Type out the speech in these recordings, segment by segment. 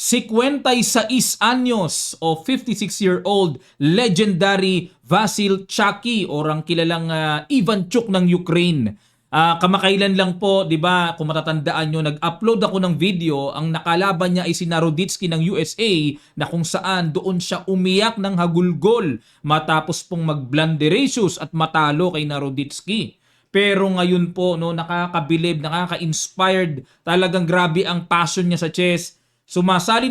56 anyos o 56-year-old legendary Vasil Chaki o ang kilalang Ivanchuk ng Ukraine. Kamakailan lang po, 'di ba, kung matatandaan nyo, nag-upload ako ng video, ang nakalaban niya ay si Naroditsky ng USA na kung saan doon siya umiyak ng hagulgol matapos pong mag-blunderacious at matalo kay Naroditsky. Pero ngayon po, no, nakakabilib, nakaka-inspired, talagang grabe ang passion niya sa chess. Sumasali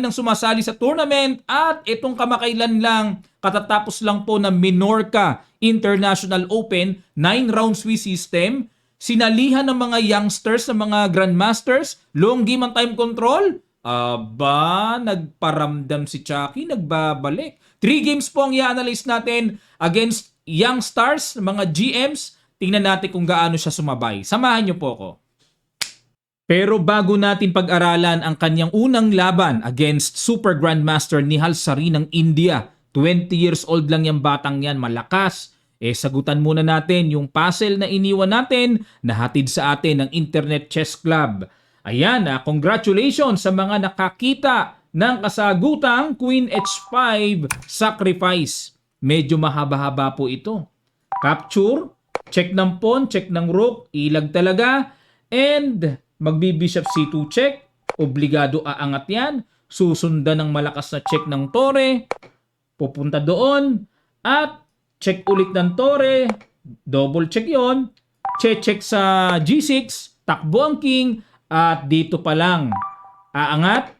sa tournament at itong kamakailan lang, katatapos lang po ng Minorca International Open, 9 round Swiss system, sinalihan ng mga youngsters, ng mga grandmasters, long game ang time control. Aba, nagparamdam si Chucky, nagbabalik. 3 games po ang i-analyze natin against young stars, mga GMs. Tingnan natin kung gaano siya sumabay. Samahan niyo po ako. Pero bago natin pag-aralan ang kanyang unang laban against Super Grandmaster Nihal Sari ng India, 20 years old lang yung batang yan, malakas. Sagutan muna natin yung puzzle na iniwan natin na hatid sa atin ng Internet Chess Club. Ayan, congratulations sa mga nakakita ng kasagutang Queen H5 Sacrifice. Medyo mahaba-haba po ito. Capture, check ng pawn, check ng rook, ilag talaga, and magbi-bishop c2 check, obligado aangat yan, susundan ng malakas na check ng tore, pupunta doon, at check ulit ng tore, double check yon, check sa g6, takbo ang king, at dito pa lang, aangat,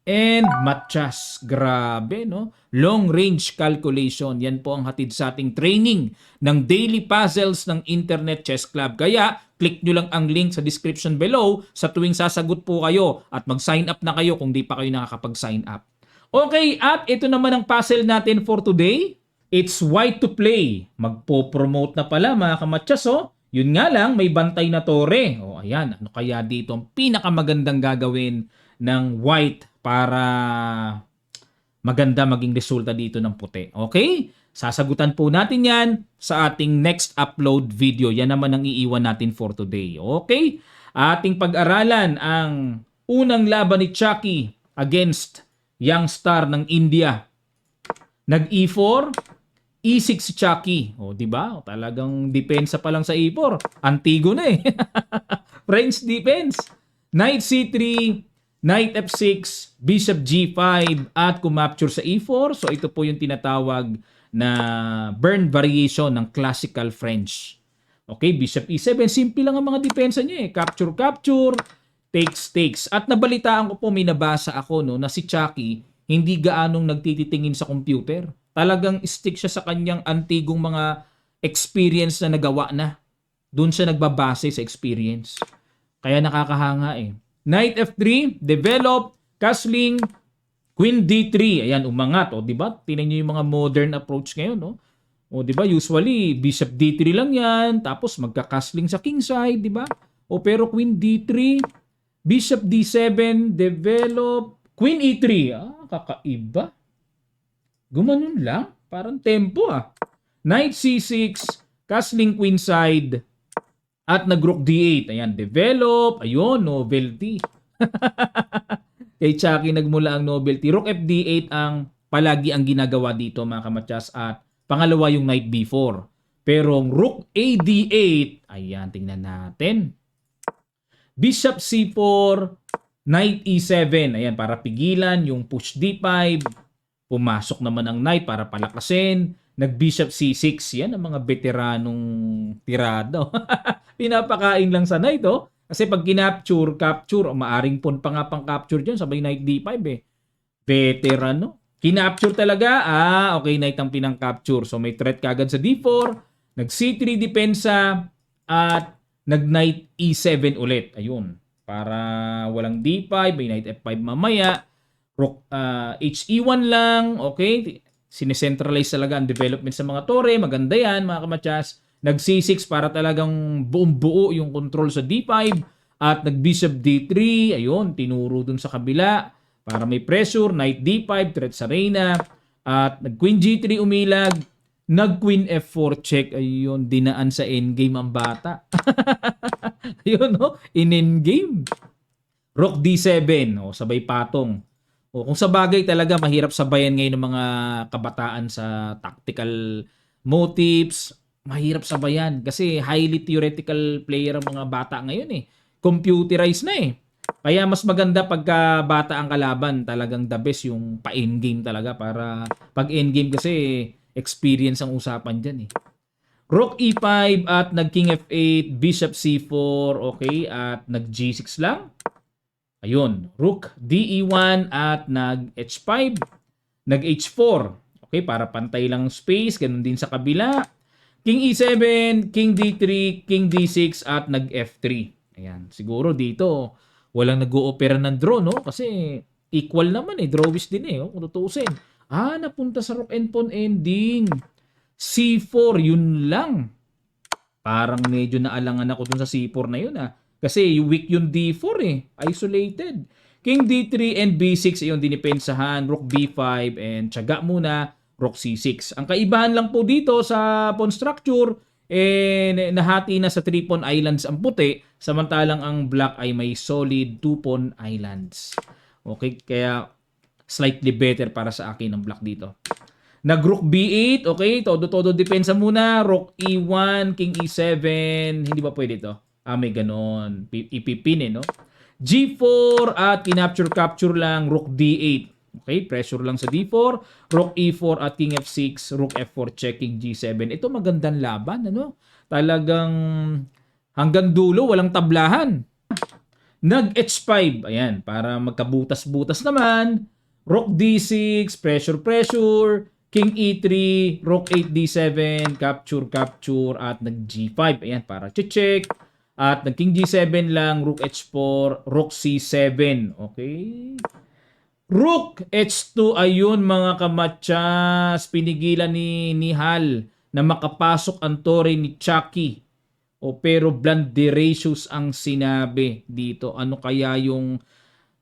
and matchas. Grabe, no? Long range calculation. Yan po ang hatid sa ating training ng daily puzzles ng Internet Chess Club. Kaya, click nyo lang ang link sa description below sa tuwing sasagot po kayo at mag-sign up na kayo kung di pa kayo nakakapag-sign up. Okay, at ito naman ang puzzle natin for today. It's white to play. Magpo-promote na pala mga kamatsas, oh. Yun nga lang, may bantay na tore. O, ayan, ano kaya dito ang pinakamagandang gagawin ng white para maganda maging resulta dito ng puti. Okay? Sasagutan po natin yan sa ating next upload video. Yan naman ang iiwan natin for today. Okay? Ating pag-aralan ang unang laban ni Chucky against young star ng India. Nag-E4, E6 si Chucky. O, di ba? Talagang depensa pa lang sa E4. Antigo na eh. French defense. Knight C3, Knight F6, Bishop G5, at kumapture sa E4. So ito po yung tinatawag na burn variation ng classical French. Okay, Bishop E7. Simple lang ang mga depensa niya eh. Capture, capture, takes, takes. At nabalitaan ko po, may nabasa ako no, na si Chucky hindi gaanong nagtititingin sa computer. Talagang stick siya sa kanyang antigong mga experience na nagawa na. Doon siya nagbabase sa experience. Kaya nakakahanga eh. Knight F3, develop, castling, Queen D3. Ayan, umangat. O, diba? Tingnan nyo yung mga modern approach ngayon, no? O, diba? Usually, Bishop D3 lang yan. Tapos, magka-castling sa king side, diba? O, pero Queen D3, Bishop D7, develop, Queen E3. Kakaiba. Gumanon lang. Parang tempo, Knight C6, castling queen side, at nag-rook D8. Ayan, develop. Ayun, novelty. Kay Chucky nagmula ang novelty. Rook FD8 ang palagi ang ginagawa dito mga kamatsas. At pangalawa yung Knight B4. Pero Rook AD8. Ayan, tingnan natin. Bishop C4. Knight E7. Ayan, para pigilan yung push D5. Pumasok naman ang Knight para palakasin. Nag-Bishop C6. Yan ang mga veteranong tirado. Pinapakain lang sa Knight, oh. Kasi pag kinapture, capture, maaring pawn pa nga pang capture dyan, sabay Knight D5 eh. Veteran, no? Kinapture talaga, okay, Knight ang pinang-capture. So may threat kagad sa D4, nag-C3 depensa, at nag-Knight E7 ulit. Ayun, para walang D5, may Knight F5 mamaya. Rook HE1 lang, okay? Sinecentralize talaga ang development sa mga tore. Maganda yan, mga kamatsas. Nag-C6 para talagang buong-buo yung control sa D5. At nag-Bishop D3. Ayun, tinuro dun sa kabila. Para may pressure. Knight D5, threat sa Reyna. At nag-Queen G3 umilag. Nag-Queen F4 check. Ayun, dinaan sa endgame ang bata. Ayun, no? In endgame. Rook D7. O, sabay patong. O kung sa bagay talaga mahirap sabayan ngayon ng mga kabataan sa tactical motifs, mahirap sabayan kasi highly theoretical player ang mga bata ngayon eh. Computerized na eh. Kaya mas maganda pagka bata ang kalaban, talagang the best yung pa-endgame talaga para pag endgame kasi experience ang usapan diyan eh. Rook E5 at nag King F8, Bishop C4, okay, at nag G6 lang. Ayun, Rook DE1 at nag H5, nag H4. Okay, para pantay lang space, ganun din sa kabila. King E7, King D3, King D6 at nag F3. Ayan, siguro dito walang nag-oopera ng draw, no? Kasi equal naman eh, drawish din eh, kung tutuusin. Napunta sa rook and pawn ending. C4, yun lang. Parang medyo naalangan ako dun sa C4 na yun Kasi weak yung D4 eh. Isolated. King D3 and B6 yung dinipensahan. Rook B5 and tiyaga muna. Rook C6. Ang kaibahan lang po dito sa pawn structure, nahati na sa 3 pawn islands ang puti, samantalang ang black ay may solid 2 pawn islands. Okay, kaya slightly better para sa akin ang black dito. Nag-rook B8, okay, todo-todo depensa muna. Rook E1, King E7, hindi ba pwede to? May ganon. Ipipin no? G4 at kinapture-capture lang, Rook D8. Okay, pressure lang sa D4. Rook E4 at King F6, Rook F4 checking G7. Ito magandang laban, ano? Talagang hanggang dulo, walang tablahan. Nag H5, ayan, para magkabutas-butas naman. Rook D6, pressure, King E3, Rook 8 D7, capture, at nag G5. Ayan, para check. At nag King G7 lang, Rook H4, Rook C7. Okay. Rook H2, ayun mga kamatsas. Pinigilan ni Nihal na makapasok ang tore ni Chucky. Pero Blanderacious ang sinabi dito. Ano kaya yung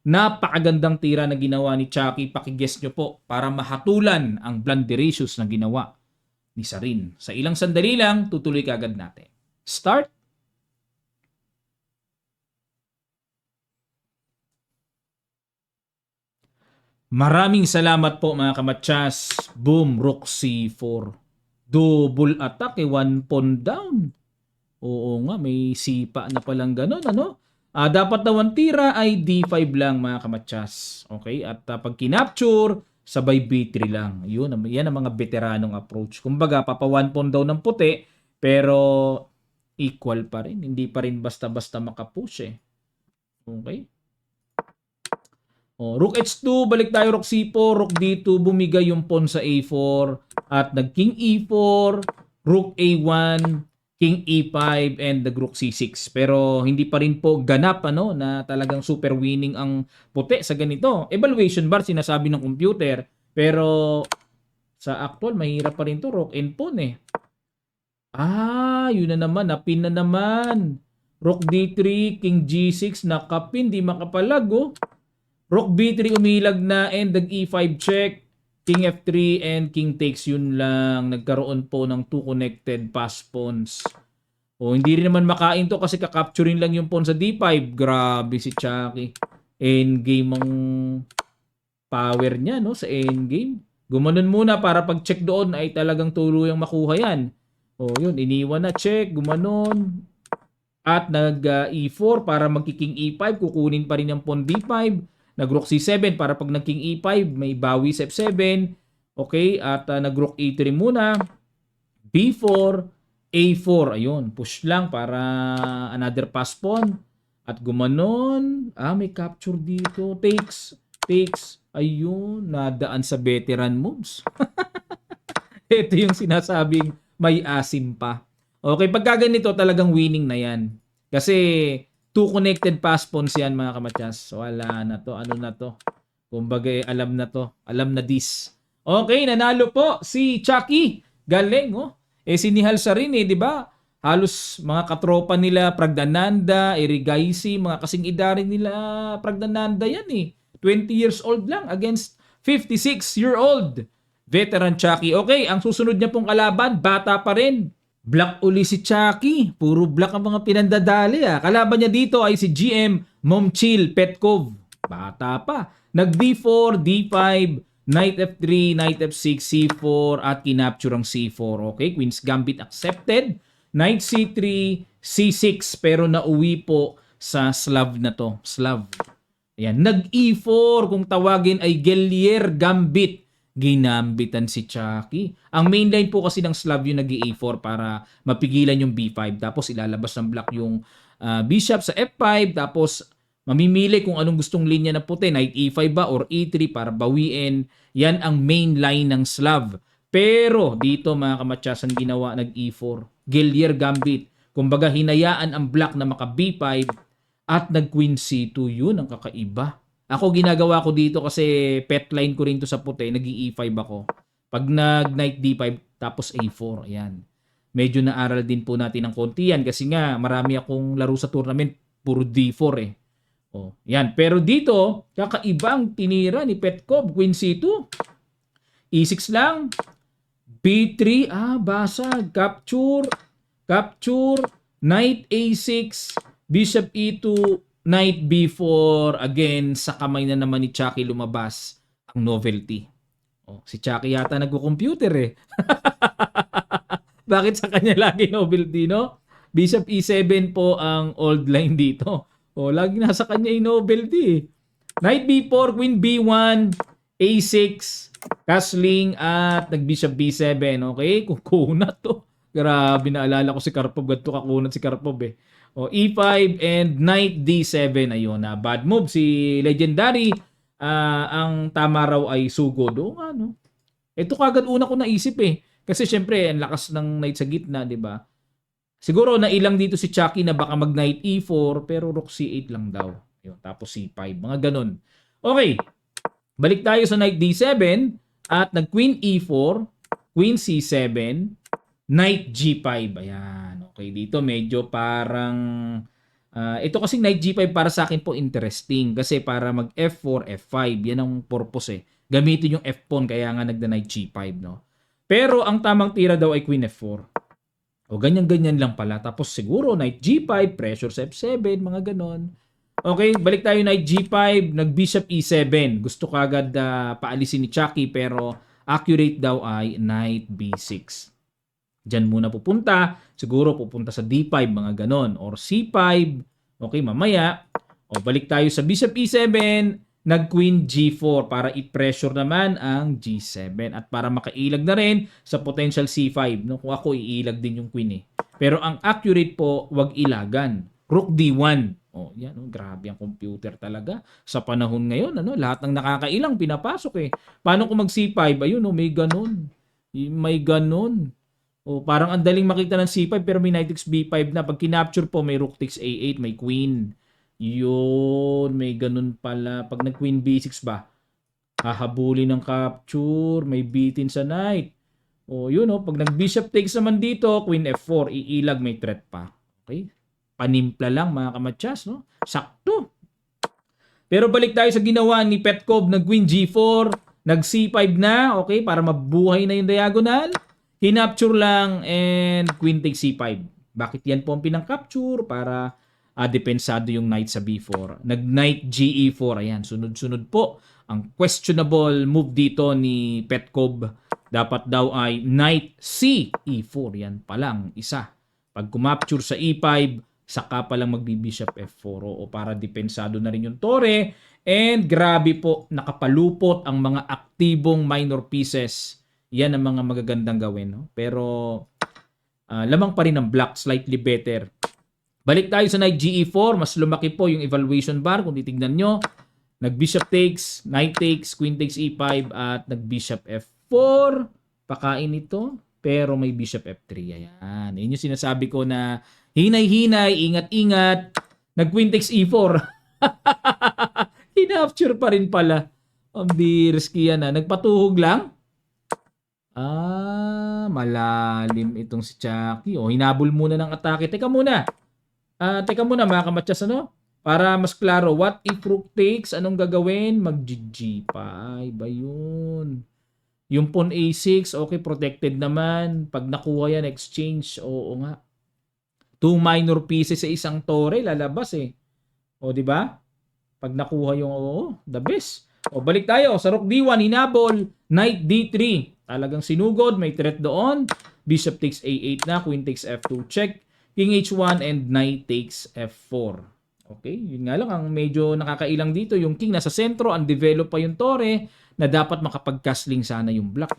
napakagandang tira na ginawa ni Chucky? Pakiguess nyo po para mahatulan ang Blanderacious na ginawa ni Sarin. Sa ilang sandali lang, tutuloy kagad natin. Start. Maraming salamat po mga kamatsas. Boom, Rook C4. Double attack one pawn down. Oo nga, may sipa na palang ganun, ano? Dapat daw ang tira ay D5 lang mga kamatsas. Okay? At pag kinapture, sabay B3 lang. Yan ang mga veteranong approach. Kumbaga, papa one pawn daw ng puti, pero equal pa rin. Hindi pa rin basta-basta makapush eh. Okay? Rook H2, balik tayo Rook C4, Rook D2, bumigay yung pawn sa A4, at nag King E4, Rook A1, King E5, and the Rook C6. Pero hindi pa rin po ganap na talagang super winning ang puti sa ganito. Evaluation bar, sinasabi ng computer, pero sa actual, mahirap pa rin to, Rook and pawn eh. Yun na naman, napin na naman. Rook D3, King G6, nakapin, di makapalag Rook B3 umilag na and nag E5 check. King F3 and King takes, yun lang. Nagkaroon po ng 2 connected pass pawns. Hindi rin naman makain to kasi kakapturing lang yung pawn sa D5. Grabe si Chucky. Endgame ang power niya sa endgame. Gumanon muna para pag check doon ay talagang tuluyang makuha yan. Yun, iniwan na check, gumanon. At nag E4 para magki-King E5, kukunin pa rin yung pawn D5. Nag-Rook C7 para pag nag-King E5, may bawi sa F7. Okay, at nag-Rook E3 muna. B4, A4. Ayun, push lang para another pass pawn. At gumanon. May capture dito. Takes. Ayun, nadaan sa veteran moves. Ito yung sinasabing may asim pa. Okay, pagka ganito talagang winning na yan. Kasi 2 connected pass pawns yan mga kamatsas. Wala na to. Ano na to? Kumbaga alam na to. Alam na this. Okay, nanalo po si Chucky. Galing si Nihal Sarin di ba? Halos mga katropa nila Pragdananda, Erigaisi, mga kasing idarin nila Pragdananda yan 20 years old lang against 56-year-old veteran Chucky. Okay, ang susunod niya pong kalaban, bata pa rin. Black uli si Chucky. Puro black ang mga pinandadali Kalaban niya dito ay si GM Momchil Petkov. bata pa. Nag D4, D5, Knight F3, Knight F6, C4 at kinapture ang C4. Okay, Queen's Gambit accepted. Knight C3, C6 pero nauwi po sa Slav na to. Slav. Ayan, nag E4 kung tawagin ay Gellier Gambit. Ginambitan si Chucky. Ang main line po kasi ng Slav yung nag E4 para mapigilan yung B5. Tapos ilalabas ng black yung bishop sa F5. Tapos mamimili kung anong gustong linya na puti. Knight E5 ba or E3 para bawiin. Yan ang main line ng Slav. Pero dito mga kamatyasan ginawa nag E4. Gellier Gambit. Kumbaga hinayaan ang black na maka B5 at nag Queen C2. Yun ang kakaiba. Ako ginagawa ko dito kasi pet line ko rin to sa puti, nag-E5 ako. Pag nag-Knight D5 tapos A4, ayan. Medyo naaral din po natin ng konti yan kasi nga marami akong laro sa tournament, puro D4 eh. Oh, yan. Pero dito, kakaibang tinira ni Petkov, Queen C2. E6 lang. B3, basag. Capture. Capture. Knight A6. Bishop E2. Knight B4, again, sa kamay na naman ni Chucky lumabas ang novelty. Oh, si Chucky yata nagko-computer eh. Bakit sa kanya lagi novelty, no? Bishop E7 po ang old line dito. Oh, lagi nasa kanya yung novelty eh. Knight B4, Queen B1, A6, castling at nag-Bishop B7. Okay, kukunat to. Grabe, naalala ko si Karpov. Ganito kakunat si Karpov eh. O, E5 and Knight D7. Ayun na. Bad move si Legendary. Ang tama raw ay sugod. O ano. Ito kagad una ko naisip eh. Kasi syempre, ang lakas ng Knight sa gitna, di ba? Siguro nailang dito si Chucky na baka mag Knight E4 pero Rook C8 lang daw. Ayun, tapos C5. Mga ganun. Okay. Balik tayo sa Knight D7 at nag Queen E4, Queen C7, Knight G5. Ayan. Okay, dito medyo parang ito kasi Knight G5 para sa akin po interesting kasi para mag F4, F5. Yan ang purpose eh. Gamitin yung F-pawn kaya nga nagda-Knight G5, no? Pero ang tamang tira daw ay Queen F4. O ganyan-ganyan lang pala. Tapos siguro Knight G5, pressure sa F7, mga ganon. Okay, balik tayo Knight G5, nag-Bishop E7. Gusto kagad paalisin ni Chucky pero accurate daw ay Knight B6. Diyan muna pupunta. Siguro pupunta sa D5, mga ganon. Or C5. Okay, mamaya. O, balik tayo sa Bishop E7. Nag-Queen G4 para i-pressure naman ang G7. At para makailag na rin sa potential C5. No? Kung ako, iilag din yung Queen eh. Pero ang accurate po, wag ilagan. Rook D1. O, yan. Oh, grabe ang computer talaga. Sa panahon ngayon, lahat ng nakakailang pinapasok eh. Paano kung mag-C5? Ayun, may ganon. May ganon. O, parang ang daling makita ng C5 pero may Knight takes B5 na. Pag kinapture po, may Rook takes A8, may Queen. Yun, may ganun pala. Pag nag-Queen B6 ba, hahabulin ng capture, may bitin sa Knight. O, yun pag nag-Bishop takes naman dito, Queen F4, iilag, may threat pa. Okay? Panimpla lang mga kamatyas, no? Sakto. Pero balik tayo sa ginawa ni Petkov, nag-Queen G4, nag-C5 na, okay, para mabuhay na yung diagonal. Hinapture lang and Queen takes C5. Bakit yan po ang pinang-capture? Para depensado yung Knight sa B4. Nag-Knight GE4. Ayan, sunod-sunod po. Ang questionable move dito ni Petkov. Dapat daw ay Knight C E4. Yan pa lang, isa. Pag kumapture sa E5, saka pa lang magbi-Bishop F4. O para depensado na rin yung tore. And grabe po, nakapalupot ang mga aktibong minor pieces. Yan ang mga magagandang gawin. No? Pero lamang pa rin ang black, slightly better. Balik tayo sa Knight GE4. Mas lumaki po yung evaluation bar. Kung titignan nyo, nag-Bishop takes, Knight takes, Queen takes E5, at nag-Bishop F4. Pakain ito. Pero may Bishop F3. Ayan. Yun yung sinasabi ko na hinay-hinay, ingat-ingat. Nag-Queen takes E4. Hinapture pa rin pala. Ang risky yan. Nagpatuhog lang. Malalim itong si Chucky. Hinabol muna ng atake. Teka muna mga kamatyas, para mas klaro. What if Rook takes? Anong gagawin? Mag-GG pa. Ay ba yun? Yung pawn A6, okay, protected naman. Pag nakuha yan, exchange. Oo nga. 2 minor pieces sa isang tore, lalabas eh. O, di ba? Pag nakuha yung, the best. O, balik tayo. Sa rook D1, hinabol, knight D3. Talagang sinugod, may threat doon. Bishop takes A8 na, queen takes F2 check, king H1, and knight takes F4. Okay, yun nga lang, ang medyo nakakailang dito, yung king nasa sentro, undeveloped pa yung tore, na dapat makapag-castling sana yung black.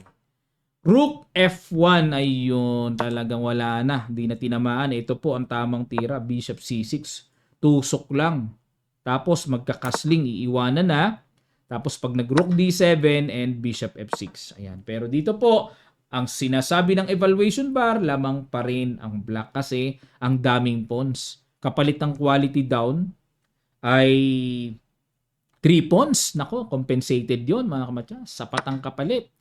Rook F1, ayun, talagang wala na. Hindi na tinamaan. Ito po ang tamang tira. Bishop C6. Tusok lang. Tapos magkakasling, iiwanan na. Tapos pag nag-rook D7 and Bishop F6. Ayan. Pero dito po, ang sinasabi ng evaluation bar, lamang pa rin ang black kasi ang daming pawns. Kapalit ng quality down ay 3 pawns. Nako, compensated yon mga kamatya. Sapat ang kapalit.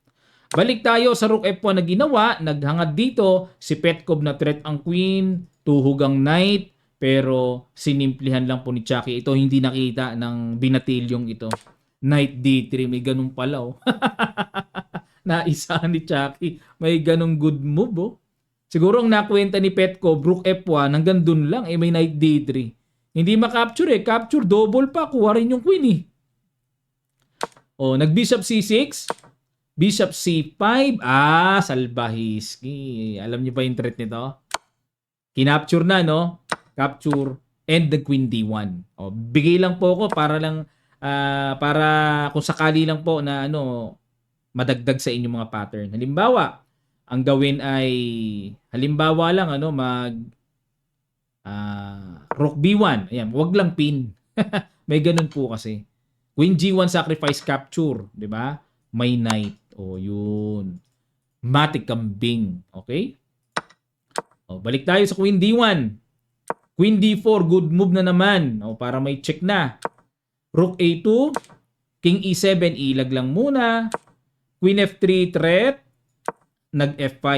Balik tayo sa rook F1 na ginawa. Naghangad dito. Si Petkov na threat ang queen. Tuhog ang knight. Pero sinimplihan lang po ni Chucky. Ito hindi nakita ng binatilyong ito. Knight D3. May ganun pala oh. Naisahan ni Chucky. May ganung good move oh. Siguro ang nakwenta ni Petkov, rook F1, hanggang dun lang. May knight D3. Hindi makapture Capture double pa. Kuha rin yung queen eh. Oh, nag-bishop C6. Bishop C5. Salbahiski. Alam niyo ba yung threat nito? Kinapture na, no? Capture and the queen D1. O, bigay lang po ako para lang, para kung sakali lang po na madagdag sa inyong mga pattern. Halimbawa, ang gawin ay, halimbawa lang, rook B1. Ayan, wag lang pin. May ganun po kasi. Queen G1 sacrifice capture. Diba? May knight. O, yun. Matik kambing. Okay? O, balik tayo sa Queen D1. Queen D4, good move na naman. O, para may check na. Rook A2. King E7, ilag lang muna. Queen F3, threat. Nag F5.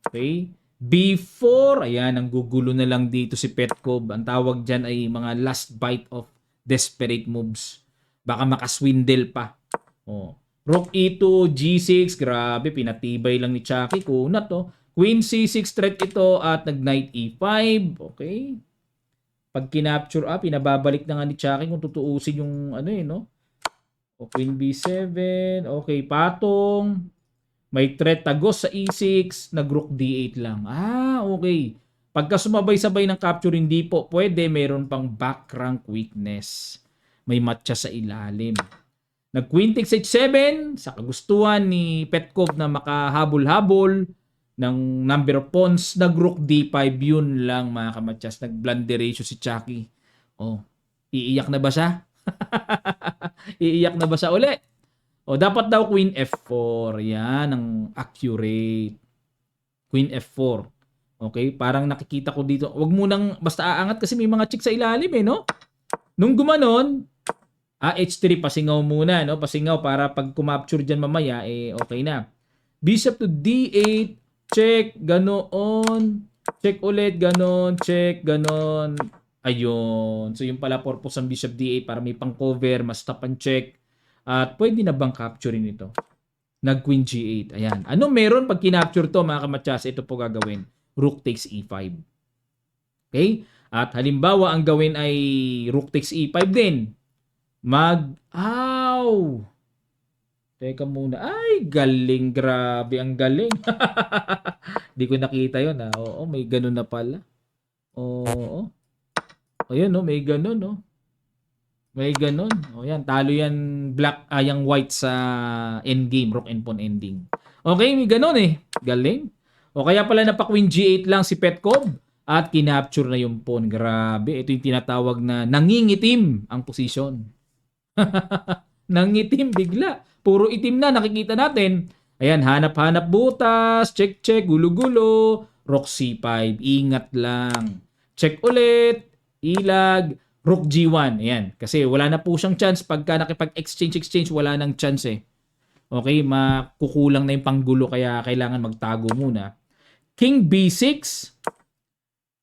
Okay? B4, ayan, ang gugulo na lang dito si Petkov. Ang tawag dyan ay mga last bite of desperate moves. Baka makaswindle pa. O, Rook E2, G6, grabe, pinatibay lang ni Chucky. Kunat, oh. Queen C6 threat ito at nag-knight E5. Okay. Pag kinapture, pinababalik na nga ni Chucky kung tutuusin yung O, Queen B7. Okay, patong. May threat tagos sa E6. Nag-rook D8 lang. Okay. Pagka sumabay-sabay ng capture, hindi po pwede. Meron pang back rank weakness. May matcha sa ilalim. Nag-queen takes H7 sa kagustuhan ni Petkov na makahabol-habol ng number of pawns. Nag-rook D5, yun lang mga kamatyas. Nag-blunder ratio si Chucky. Oh, iiyak na ba siya? Iiyak na ba siya uli? O, dapat daw Queen F4. Yan ang accurate. Queen F4. Okay, parang nakikita ko dito. Huwag mo nang basta aangat kasi may mga chick sa ilalim no? Nung gumanon, H3, pasingaw muna, no? Pasingaw para pag kumapture dyan mamaya, okay na. Bishop to D8, check, ganoon. Check ulit, ganon, check, ganon. Ayun. So, yung pala purpose ng Bishop D8 para may pang-cover, mas stop and check. At pwede na bang capturein ito? Nag-Queen G8. Ayan. Ano meron pag kinapture to, mga kamatsas? Ito po gagawin. Rook takes E5. Okay? At halimbawa, ang gawin ay Rook takes E5 din. Teka muna. Ay, galing. Grabe, ang galing. Di ko nakita yun. Oo, may ganun na pala. Oo. Ayun, no, may ganun, no. May ganun. O yan, talo yan black, yung white sa endgame, rook and pawn ending. Okay, may ganun Galing. O kaya pala napa-queen G8 lang si Petkov at kinapture na yung pawn. Grabe, ito yung tinatawag na nangingitim ang posisyon. Nangitim bigla. Puro itim na nakikita natin. Ayan, hanap-hanap butas, check, gulo-gulo, rook C5, ingat lang. Check ulit, ilag, rook G1. Ayan, kasi wala na po siyang chance pagka nakipag-exchange, wala nang chance Okay, makukulang na yung panggulo kaya kailangan magtago muna. King B6.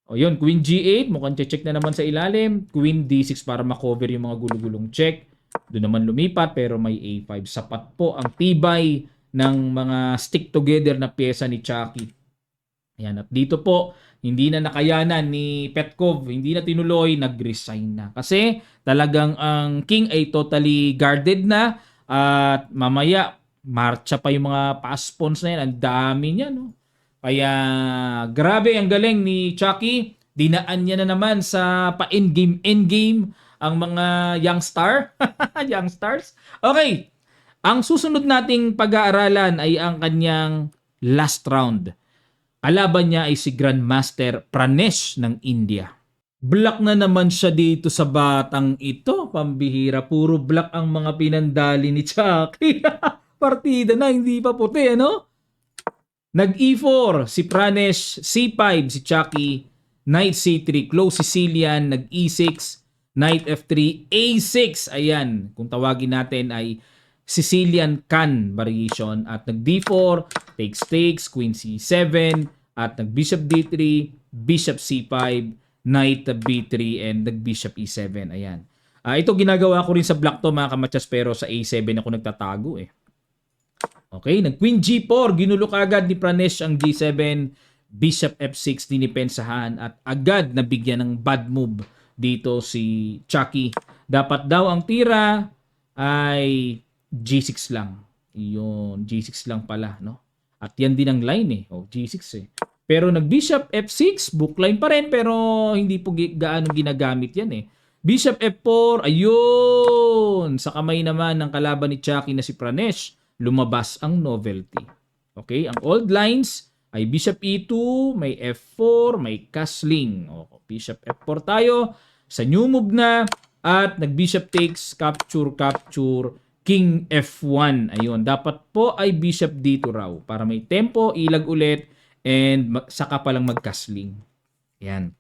O yun, Queen G8, mukhang check na naman sa ilalim. Queen D6 para makover yung mga gulo-gulong check. Doon naman lumipat pero may A5. Sapat po ang tibay ng mga stick together na pyesa ni Chucky. Ayan, at dito po, hindi na nakayanan ni Petkov, hindi na tinuloy, nag-resign na. Kasi talagang ang king ay totally guarded na at mamaya, marcha pa yung mga pass-spawns na yan. Ang dami niya, no? Kaya grabe ang galing ni Chucky. Dinaan niya na naman sa pa-endgame ang mga youngstar. Youngstars. Okay, ang susunod nating pag-aaralan ay ang kanyang last round. Kalaban niya ay si Grandmaster Pranesh ng India. Black na naman siya dito sa batang ito. Pambihira, puro black ang mga pinandali ni Chucky. Partida na, hindi pa puti, ano? Nag-E4 si Pranesh, C5 si Chucky, Knight C3, close Sicilian, nag-E6, Knight F3, A6. Ayan, kung tawagin natin ay Sicilian Can variation. At nag-D4, takes, Queen C7, at nag-Bishop D3, Bishop C5, Knight B3, and nag-Bishop E7. Ayan. Ito ginagawa ko rin sa black to mga kamatsas, pero sa A7 ako nagtatago eh. Okay, nag-Queen G4, ginulo agad ni Pranesh ang G7, Bishop F6 dinipensahan at agad nabigyan ng bad move dito si Chucky. Dapat daw ang tira ay G6 lang. Yun, G6 lang pala, no? At yan din ang line eh. Oh, G6 eh. Pero nag-Bishop F6, bookline pa rin pero hindi po gaano ginagamit yan eh. Bishop F4, ayun! Sa kamay naman ng kalaban ni Chucky na si Pranesh, lumabas ang novelty. Okay, ang old lines ay Bishop E2, may F4, may castling. O, Bishop F4 tayo. Sa new move na at nag-Bishop takes, capture, King F1. Ayun, dapat po ay Bishop dito raw para may tempo, ilag ulit, and saka palang mag-castling. Yan.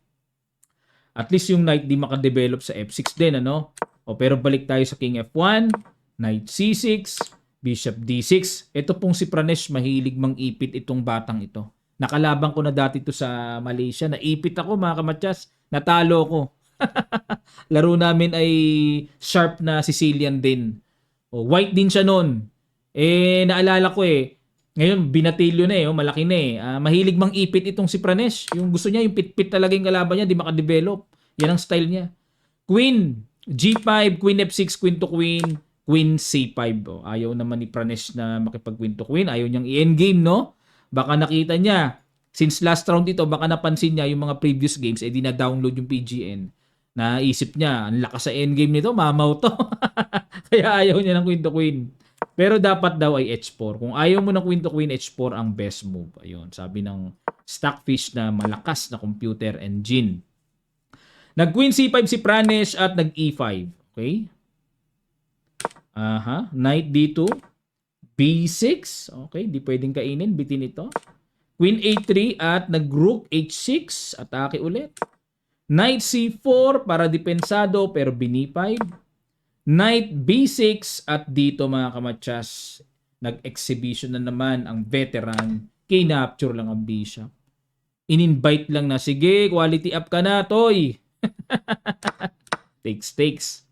At least yung knight di makadevelop sa F6 din, ano? O, pero balik tayo sa King F1, Knight C6, Bishop D6. Ito pong si Pranesh, mahilig mang-ipit itong batang ito. Nakalaban ko na dati ito sa Malaysia. Naipit ako mga kamatyas. Natalo ko. Laro namin ay sharp na Sicilian din. O, white din siya noon. Eh, naalala ko eh. Ngayon, binatilyo na eh. Oh, malaki na eh. Mahilig mang-ipit itong si Pranesh. Yung gusto niya, yung pit-pit talaga yung kalaban niya. Di makadevelop. Yan ang style niya. Queen, G5, Queen F6, Queen to Queen, Queen C5. Oh, ayaw naman ni Pranesh na makipag-Queen to Queen. Ayaw niyang i-endgame, no? Baka nakita niya, since last round ito, baka napansin niya yung mga previous games, eh di na-download yung PGN. Naisip niya, ang lakas sa endgame nito, mamaw to. Kaya ayaw niya ng Queen to Queen. Pero dapat daw ay H4. Kung ayaw mo ng Queen to Queen, H4 ang best move. Ayun, sabi ng Stockfish na malakas na computer engine. Nag-Queen C5 si Pranesh at nag-E5. Okay? Knight D2, B6. Okay, di pwedeng kainin, bitin ito. Queen A3 at nag-Rook H6, atake ulit. Knight C4 para dipensado pero bini5. Knight B6 at dito mga kamatsas, nag-exhibition na naman ang veteran. Kinapture lang ang bishop. In-invite lang na, sige, quality up ka na, toy. Takes,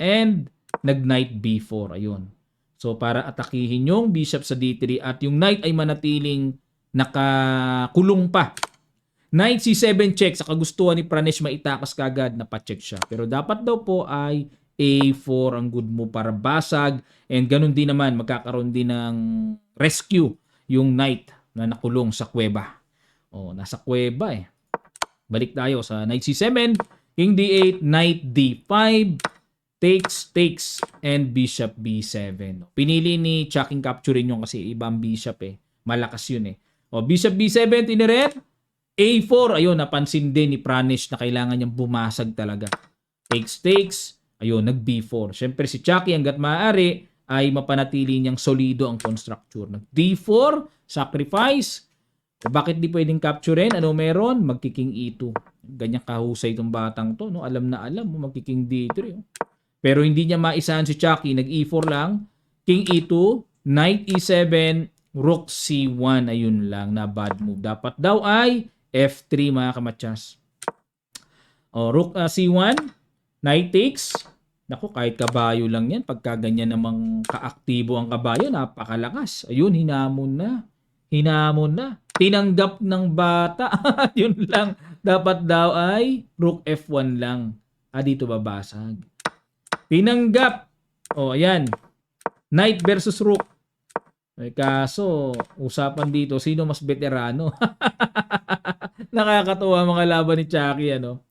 and nag-Knight B4. Ayun. So, para atakihin yung bishop sa D3 at yung knight ay manatiling nakakulong pa. Knight C7 check. Sa kagustuhan ni Pranesh, maitakas kagad na pa-check siya. Pero dapat daw po ay A4 ang good move para basag. And ganun din naman, magkakaroon din ng rescue yung knight na nakulong sa kuweba. O, nasa kuweba eh. Balik tayo sa Knight C7, King D8, Knight D5, takes, and Bishop B7. Pinili ni Chucky capturein yung kasi ibang bishop eh. Malakas yun eh. O, Bishop B7, tiniret. A4, ayun, napansin din ni Pranesh na kailangan niyang bumasag talaga. Takes, ayun, nag-B4. Siyempre si Chucky hanggat maaari ay mapanatili niyang solido ang constructure. Nag-D4, sacrifice. Bakit di pwedeng capturein? Ano meron? Magkiking E2. Ganyan kahusay itong batang to. No? Alam na alam mo, magkiking D3. Oh. Pero hindi niya maisahan si Chucky. Nag-E4 lang. King E2, Knight E7, Rook C1. Ayun lang na bad move. Dapat daw ay F3 mga kamatsas. O, Rook C1, Knight takes. Naku, kahit kabayo lang yan. Pagka ganyan namang kaaktibo ang kabayo, napakalakas. Ayun, hinamon na. Tinanggap ng bata. Yun lang. Dapat daw ay rook F1 lang. Dito babasag. Tinanggap. Ayan. Knight versus rook. Kaso, usapan dito, sino mas veterano? Nakakatuwa mga laban ni Chucky, ano?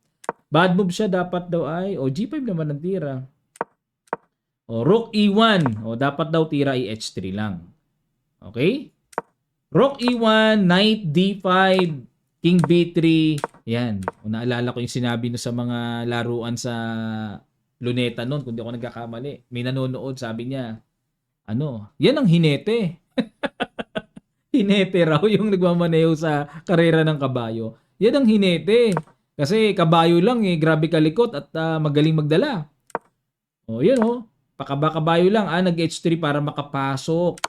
Bad move siya, dapat daw ay, G5 naman ang tira. Rook E1. Dapat daw tira ay H3 lang. Okay? Rook E1, Knight D5, King B3. Yan. Naalala ko yung sinabi no sa mga laruan sa Luneta noon, kung di ako nagkakamali. May nanonood, sabi niya, yan ang hinete. Hinete raw yung nagmamaneho sa karera ng kabayo. Yan ang hinete. Kasi kabayo lang grabe kalikot at magaling magdala. Yan pakaba-kabayo lang, nag-H3 para makapasok.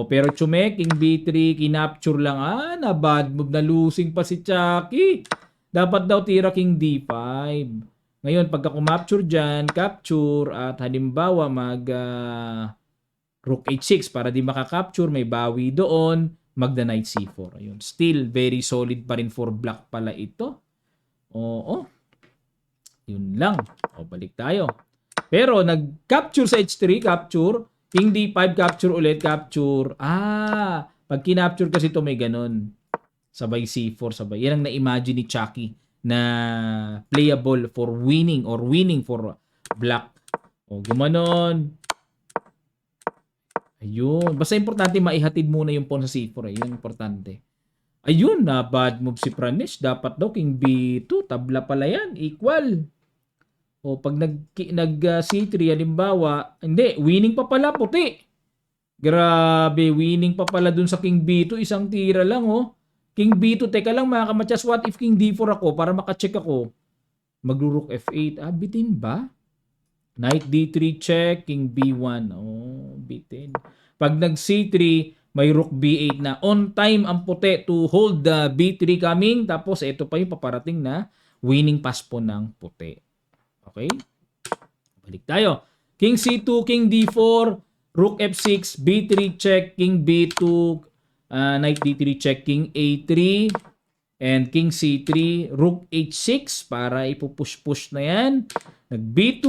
Pero Chumek, King B3, kinapture lang. Na bad move, na losing pa si Chucky. Dapat daw tira King D5. Ngayon, pagka kumapture dyan, capture, at halimbawa Rook H6 para di makakapture, may bawi doon, magda Knight C4. Ayun. Still, very solid pa rin for black pala ito. Yun lang. Balik tayo. Pero, nag-capture sa H3, capture, King D5, capture ulit, capture. Pag kinapture kasi ito may ganun. Sabay C4, sabay. Yan ang na-imagine ni Chucky na playable for winning or winning for black. Gumanon. Ayun. Basta importante maihatid muna yung pawn sa C4. Yun importante. Ayun, na bad move si Pranesh. Dapat daw King B2. Tabla pala yan. Equal. Pag C3, halimbawa, hindi, winning pa pala puti. Grabe, winning pa pala dun sa King B2. Isang tira lang, King B2, teka lang mga kamatyas, what if King D4 ako para makacheck ako? Magro-rook F8. Bitin ba? Knight D3 check, King B1. Bitin. Pag nag-C3, may rook B8 na. On time ang puti to hold the B3 coming. Tapos ito pa yung paparating na winning pass po ng puti. Okay? Balik tayo. King C2, King D4, Rook F6, B3 check, King B2, Knight D3 check, King A3, and King C3, Rook H6 para ipupush-push na yan. Nag B2,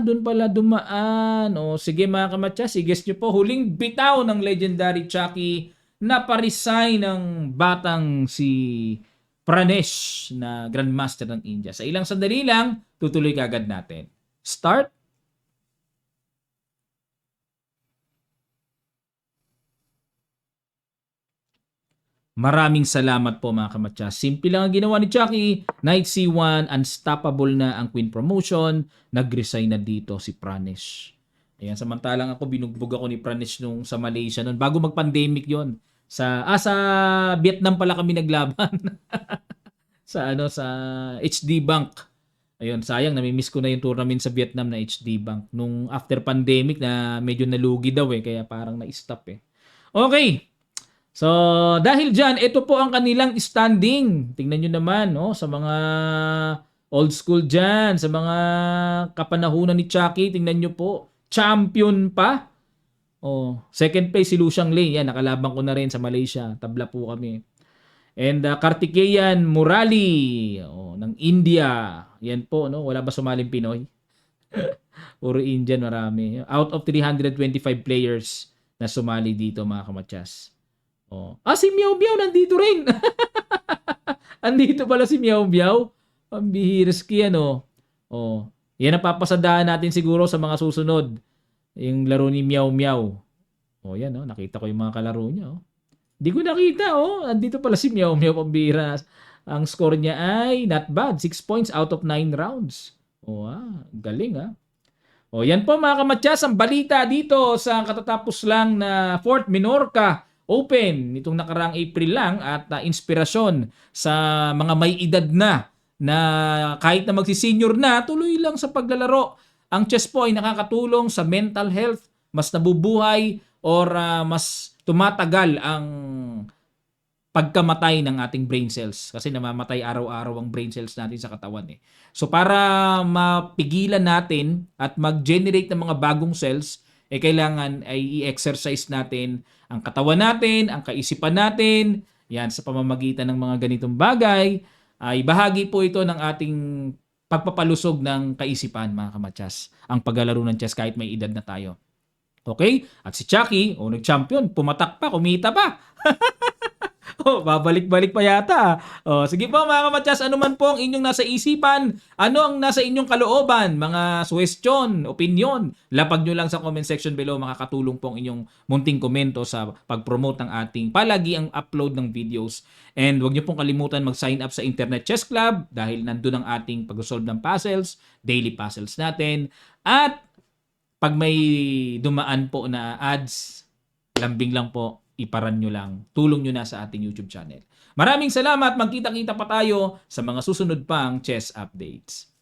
doon pala dumaan. Sige mga kamatya, guess nyo po, huling bitaw ng legendary Chucky na pa-resign ng batang si Pranesh na Grandmaster ng India. Sa ilang sandali lang, tutuloy kagad natin. Start. Maraming salamat po mga kamatya. Simple lang ang ginawa ni Chucky. Knight C1, unstoppable na ang Queen promotion. Nag-resign na dito si Pranesh. Ayan, samantalang ako binugbog ako ni Pranesh nung sa Malaysia noon. Bago mag-pandemic yon. Sa Vietnam pala kami naglaban. sa HD Bank. Ayun, sayang nami-miss ko na yung tournament sa Vietnam na HD Bank nung after pandemic na medyo nalugi daw kaya parang na-stop Okay. So, dahil dyan, ito po ang kanilang standing. Tingnan nyo naman, sa mga old school dyan, sa mga kapanahunan ni Chucky, tingnan nyo po, champion pa. Second place si Lu Xianglei. Yan, nakalaban ko na rin sa Malaysia. Tabla po kami. And Kartikeyan Murali ng India. Yan po, wala ba sumaling Pinoy? Puro Indian, marami. Out of 325 players na sumali dito, mga kamatyas. Si Meow Meow nandito rin. Andito pala si Meow Meow. Pambihirski yan, Yan ang papasadaan natin siguro sa mga susunod. Yung laro ni Meow Meow. Yan, nakita ko yung mga kalaro niya, Hindi ko nakita, Andito pala si Meow Meow, pambihira. Ang score niya ay not bad. 6 points out of 9 rounds. Galing, yan po mga kamatyas, ang balita dito sa katatapos lang na Fort Minorca Open nitong nakaraang April lang at inspirasyon sa mga may edad na kahit na magsi-senior na, tuloy lang sa paglalaro. Ang chess po ay nakakatulong sa mental health, mas nabubuhay or mas tumatagal ang pagkamatay ng ating brain cells kasi namamatay araw-araw ang brain cells natin sa katawan So para mapigilan natin at mag-generate ng mga bagong cells, kailangan ay i-exercise natin ang katawan natin, ang kaisipan natin, yan sa pamamagitan ng mga ganitong bagay, ay bahagi po ito ng ating pagpapalusog ng kaisipan, mga kamatyas. Ang paglalaro ng chess kahit may edad na tayo. Okay? At si Chucky, nag-champion, pumatak pa, kumita pa. Babalik-balik pa yata. Sige po mga kamatyas, ano man po ang inyong nasa isipan, ano ang nasa inyong kalooban, mga suggestion, opinion, lapag nyo lang sa comment section below. Makakatulong po ang inyong munting komento sa pag-promote ng ating palagi ang upload ng videos. And huwag nyo pong kalimutan mag-sign up sa Internet Chess Club dahil nandun ang ating pag-solve ng puzzles, daily puzzles natin. At pag may dumaan po na ads, lambing lang po, iparan nyo lang. Tulong nyo na sa ating YouTube channel. Maraming salamat. Magkita-kita pa tayo sa mga susunod pang chess updates.